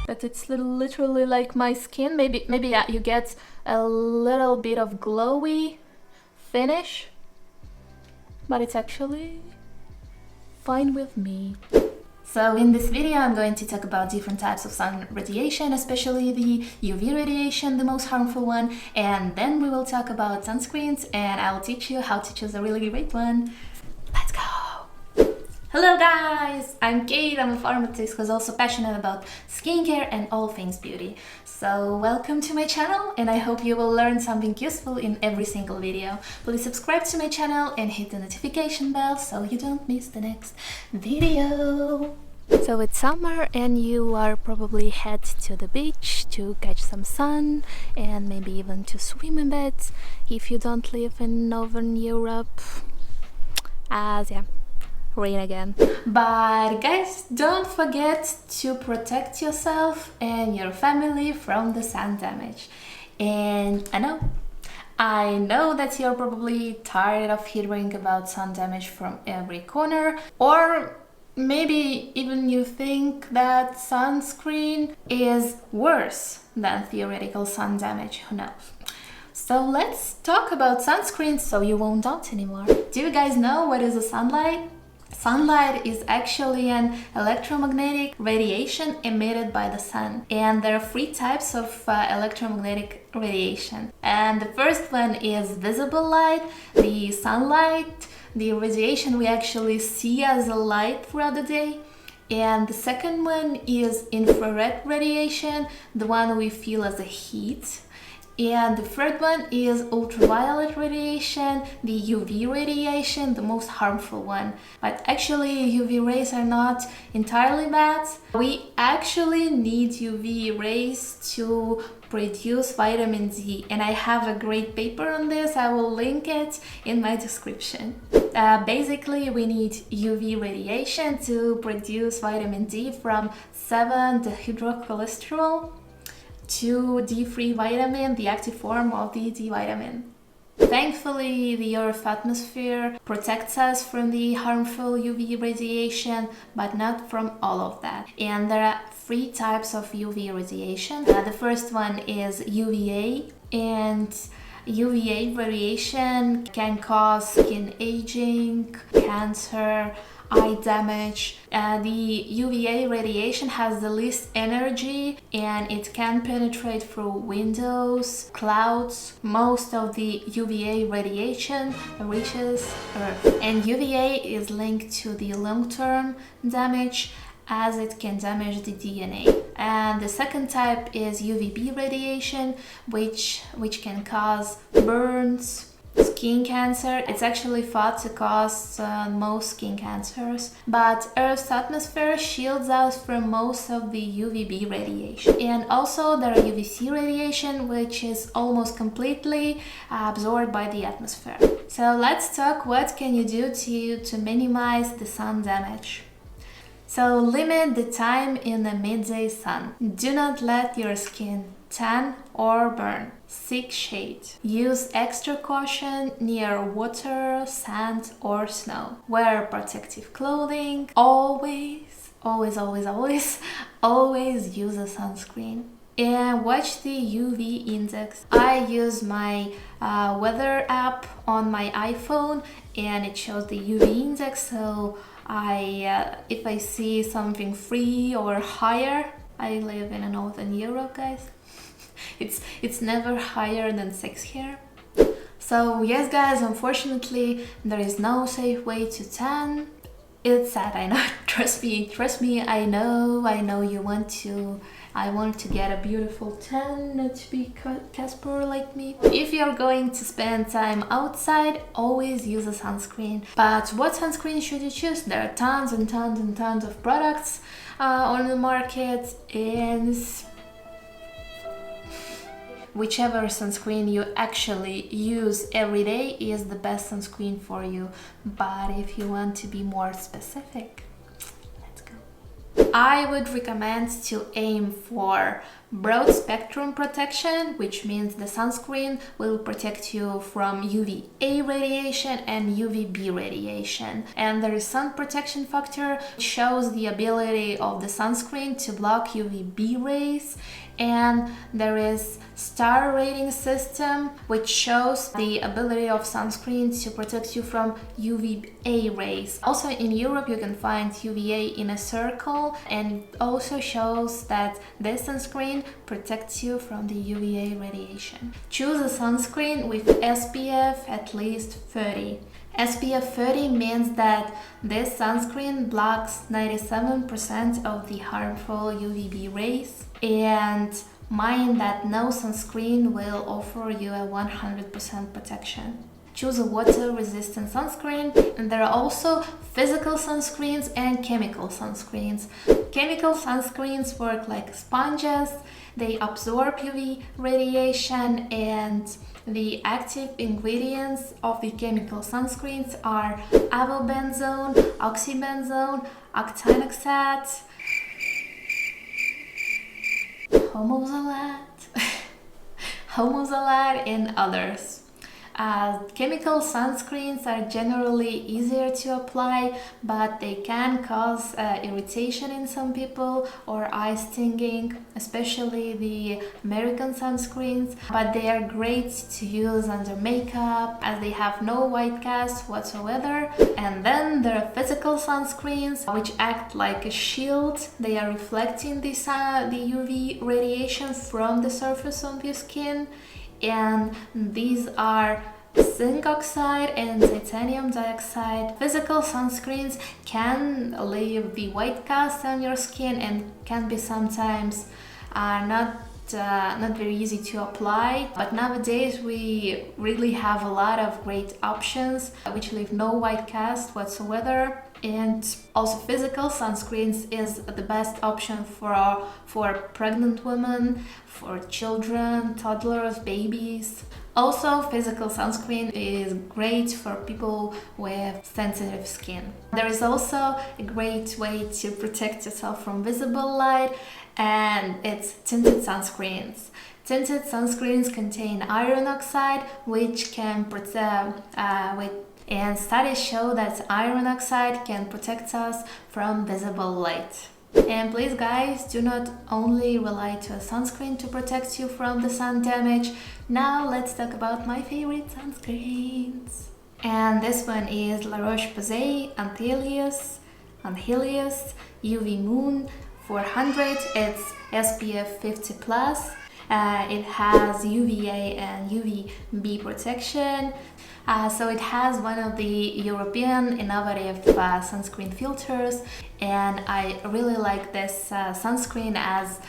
But it's literally like my skin. Maybe yeah, you get a little bit of glowy finish, but it's actually fine with me. So in this video I'm going to talk about different types of sun radiation, especially the UV radiation, the most harmful one, and then we will talk about sunscreens and I'll teach you how to choose a really great one. Let's go! Hello guys! I'm Kate, I'm a pharmacist who's also passionate about skincare and all things beauty. So welcome to my channel and I hope you will learn something useful in every single video. Please subscribe to my channel and hit the notification bell so you don't miss the next video. So it's summer and you are probably head to the beach to catch some sun and maybe even to swim a bit if you don't live in Northern Europe. Yeah. Rain again. But guys, don't forget to protect yourself and your family from the sun damage. And I know that you're probably tired of hearing about sun damage from every corner, or maybe even you think that sunscreen is worse than theoretical sun damage, who knows? So let's talk about sunscreen so you won't doubt anymore. Do you guys know what is a sunlight? Sunlight is actually an electromagnetic radiation emitted by the sun, and there are three types of electromagnetic radiation. And the first one is visible light, the sunlight, the radiation we actually see as a light throughout the day. And the second one is infrared radiation, the one we feel as a heat. And the third one is ultraviolet radiation, the UV radiation, the most harmful one. But actually UV rays are not entirely bad. We actually need UV rays to produce vitamin D, and I have a great paper on this. I will link it in my description. Basically we need UV radiation to produce vitamin D from 7-dehydrocholesterol to D3 vitamin, the active form of the D vitamin. Thankfully, the Earth's atmosphere protects us from the harmful UV radiation, but not from all of that. And there are three types of UV radiation. The first one is UVA, and UVA radiation can cause skin aging, cancer, eye damage. The UVA radiation has the least energy and it can penetrate through windows, clouds. Most of the UVA radiation reaches Earth. And UVA is linked to the long-term damage as it can damage the DNA. And the second type is UVB radiation, which can cause burns, skin cancer. It's actually thought to cause most skin cancers, but Earth's atmosphere shields us from most of the UVB radiation. And also there are UVC radiation, which is almost completely absorbed by the atmosphere. So let's talk what can you do to minimize the sun damage. So limit the time in the midday sun. Do not let your skin tan or burn. Seek shade. Use extra caution near water, sand or snow. Wear protective clothing. Always use a sunscreen. And watch the UV index. I use my weather app on my iPhone and it shows the UV index, so if I see something 3 or higher, I live in Northern Europe, guys. It's never higher than 6 here. So yes guys, unfortunately there is no safe way to tan. It's sad, I know. Trust me, I know you want to. I want to get a beautiful tan, not to be Casper like me. If you're going to spend time outside, always use a sunscreen. But what sunscreen should you choose? There are tons and tons and tons of products on the market, and whichever sunscreen you actually use every day is the best sunscreen for you. But if you want to be more specific, let's go. I would recommend to aim for broad spectrum protection, which means the sunscreen will protect you from UVA radiation and UVB radiation. And there is sun protection factor, which shows the ability of the sunscreen to block UVB rays. And there is star rating system, which shows the ability of sunscreen to protect you from UVA rays. Also in Europe you can find UVA in a circle, and it also shows that this sunscreen protects you from the UVA radiation. Choose a sunscreen with SPF at least 30. SPF 30 means that this sunscreen blocks 97% of the harmful UVB rays, and mind that no sunscreen will offer you a 100% protection. Choose a water-resistant sunscreen, and there are also physical sunscreens and chemical sunscreens. Chemical sunscreens work like sponges, they absorb UV radiation, and the active ingredients of the chemical sunscreens are avobenzone, oxybenzone, octinoxate, homosalate, and others. Chemical sunscreens are generally easier to apply, but they can cause irritation in some people or eye stinging, especially the American sunscreens. But they are great to use under makeup as they have no white cast whatsoever. And then there are physical sunscreens, which act like a shield. They are reflecting the UV radiation from the surface of your skin. And these are zinc oxide and titanium dioxide. Physical sunscreens can leave the white cast on your skin and can be sometimes not very easy to apply, but nowadays we really have a lot of great options which leave no white cast whatsoever. And also physical sunscreens is the best option for pregnant women, for children, toddlers, babies. Also, physical sunscreen is great for people with sensitive skin. There is also a great way to protect yourself from visible light, and it's tinted sunscreens. Tinted sunscreens contain iron oxide, which can protect and studies show that iron oxide can protect us from visible light. And please guys, do not only rely to a sunscreen to protect you from the sun damage. Now let's talk about my favorite sunscreens. And this one is La Roche-Posay Anthelios UVMune 400. It's SPF 50 plus. It has UVA and UVB protection. So it has one of the European innovative sunscreen filters, and I really like this sunscreen as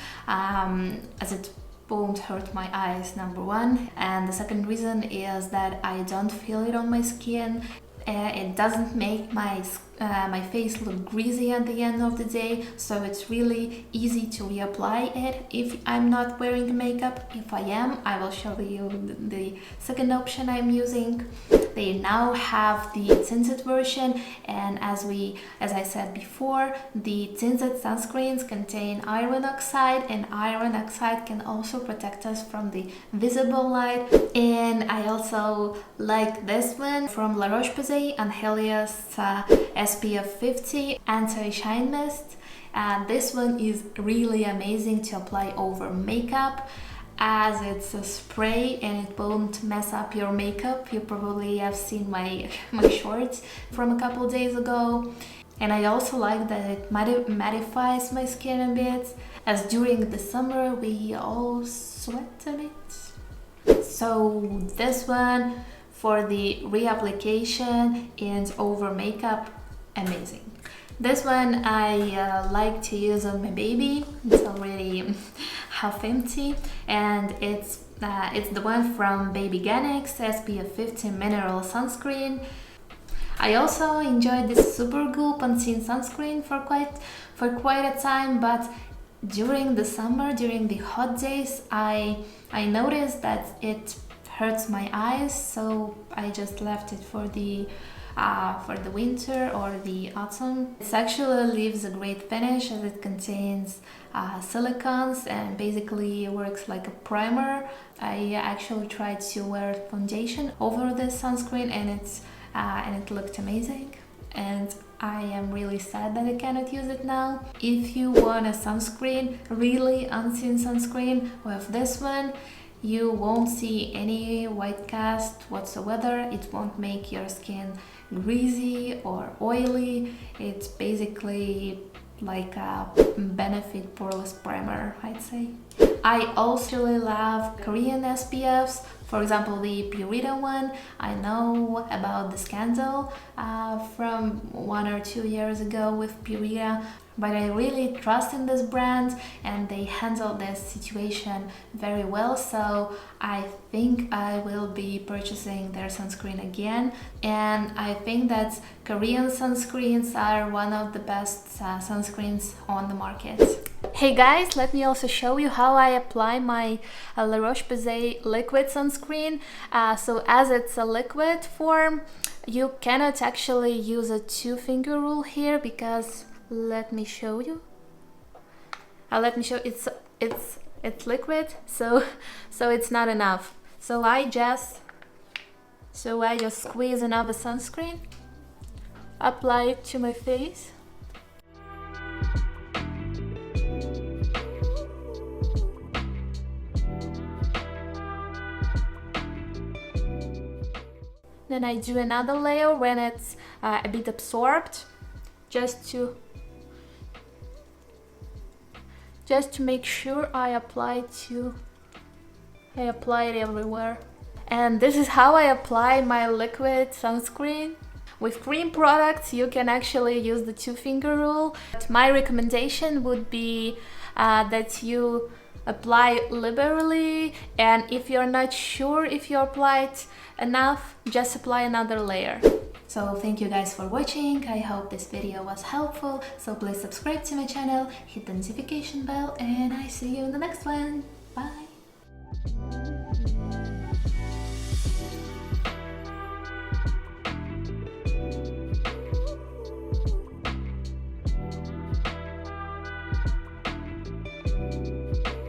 it won't hurt my eyes, number one, and the second reason is that I don't feel it on my skin. It doesn't make my face look greasy at the end of the day, so it's really easy to reapply it if I'm not wearing makeup. If I am, I will show you the second option I'm using. They now have the tinted version, and as I said before, the tinted sunscreens contain iron oxide, and iron oxide can also protect us from the visible light. And I also like this one from La Roche-Posay Anthelios SPF 50 Anti-Shine Mist. This one is really amazing to apply over makeup, as it's a spray and it won't mess up your makeup. You probably have seen my shorts from a couple days ago. And I also like that it mattifies my skin a bit, as during the summer we all sweat a bit. So this one for the reapplication and over makeup, amazing. This one I like to use on my baby. It's already half empty, and it's the one from babyganics SPF 50 mineral sunscreen. I also enjoyed this supergoop unseen sunscreen for quite a time, but during the summer, during the hot days, I noticed that it hurts my eyes, so I just left it for the for the winter or the autumn. It actually leaves a great finish as it contains silicones and basically works like a primer. I actually tried to wear foundation over this sunscreen and it looked amazing, and I am really sad that I cannot use it now. If you want a sunscreen, really unseen sunscreen, with this one you won't see any white cast whatsoever. It won't make your skin greasy or oily. It's basically like a benefit poreless primer, I'd say. I also really love Korean SPFs. For example, the Purita one. I know about the scandal from 1 or 2 years ago with Purita, but I really trust in this brand and they handle this situation very well, so I think I will be purchasing their sunscreen again. And I think that Korean sunscreens are one of the best sunscreens on the market. Hey guys, let me also show you how I apply my La Roche-Posay liquid sunscreen. So as it's a liquid form, you cannot actually use a 2-finger rule here because let me show you. It's liquid, so it's not enough. So I just squeeze another sunscreen, apply it to my face. Then I do another layer when it's a bit absorbed, just to make sure I apply it everywhere. And this is how I apply my liquid sunscreen. With cream products you can actually use the 2-finger rule. But my recommendation would be that you apply liberally, and if you're not sure if you applied enough, just apply another layer. So thank you guys for watching. I hope this video was helpful. So please subscribe to my channel, hit the notification bell, and I see you in the next one. Bye!